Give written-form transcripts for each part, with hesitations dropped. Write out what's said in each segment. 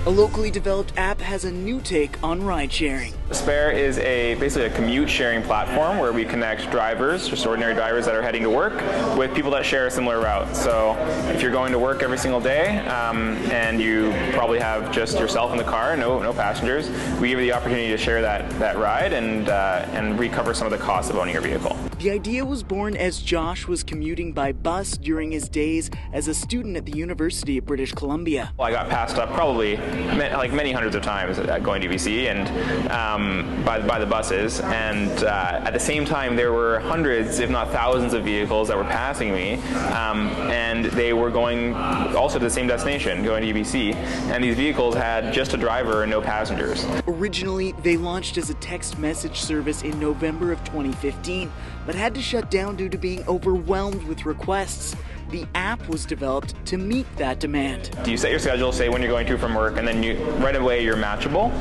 A locally developed app has a new take on ride-sharing. Spare is basically a commute sharing platform where we connect drivers, just ordinary drivers that are heading to work, with people that share a similar route. So if you're going to work every single day and you probably have just yourself in the car, no passengers, we give you the opportunity to share that ride and recover some of the costs of owning your vehicle. The idea was born as Josh was commuting by bus during his days as a student at the University of British Columbia. Well, I got passed up probably like many hundreds of times going to BC and by the buses, and at the same time there were hundreds, if not thousands, of vehicles that were passing me, and they were going also to the same destination, going to UBC, and these vehicles had just a driver and no passengers. Originally, they launched as a text message service in November of 2015, but had to shut down due to being overwhelmed with requests. The app was developed to meet that demand. You set your schedule, say when you're going to from work, and then right away you're matchable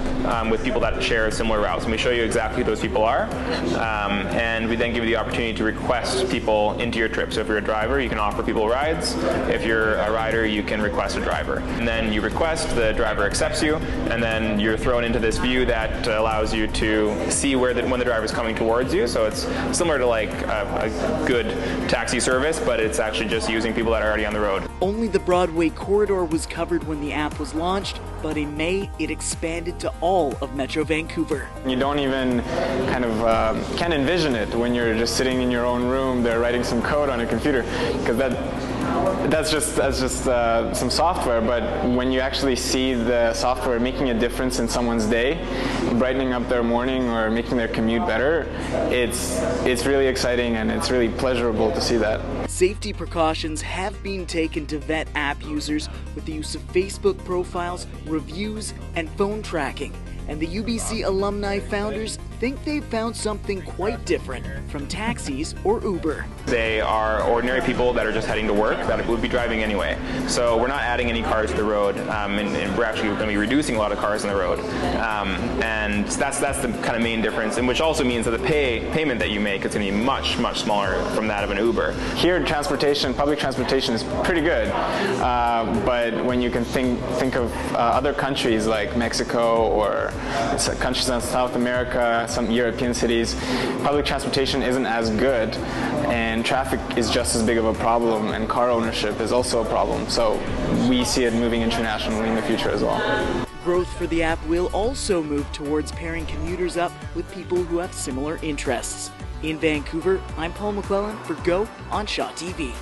with people that share similar routes. And we show you exactly who those people are, and we then give you the opportunity to request people into your trip. So if you're a driver, you can offer people rides. If you're a rider, you can request a driver. And then you request, the driver accepts you, and then you're thrown into this view that allows you to see when the driver's coming towards you. So it's similar to like a good taxi service, but it's actually just using people that are already on the road. Only the Broadway corridor was covered when the app was launched, but in May it expanded to all of Metro Vancouver. You don't even can't envision it when you're just sitting in your own room there writing some code on a computer, because that's just some software. But when you actually see the software making a difference in someone's day, brightening up their morning or making their commute better, it's really exciting and it's really pleasurable to see that. Safety precautions have been taken to vet app users with the use of Facebook profiles, reviews, and phone tracking. And the UBC alumni founders think they've found something quite different from taxis or Uber. They are ordinary people that are just heading to work that would be driving anyway. So we're not adding any cars to the road, and we're actually going to be reducing a lot of cars on the road. And that's the kind of main difference, and which also means that the payment that you make is going to be much smaller from that of an Uber. Here, public transportation is pretty good, but when you can think of other countries like Mexico or countries in South America, some European cities, public transportation isn't as good, and traffic is just as big of a problem, and car ownership is also a problem. So we see it moving internationally in the future as well. Growth for the app will also move towards pairing commuters up with people who have similar interests. In Vancouver, I'm Paul McClellan for Go on Shaw TV.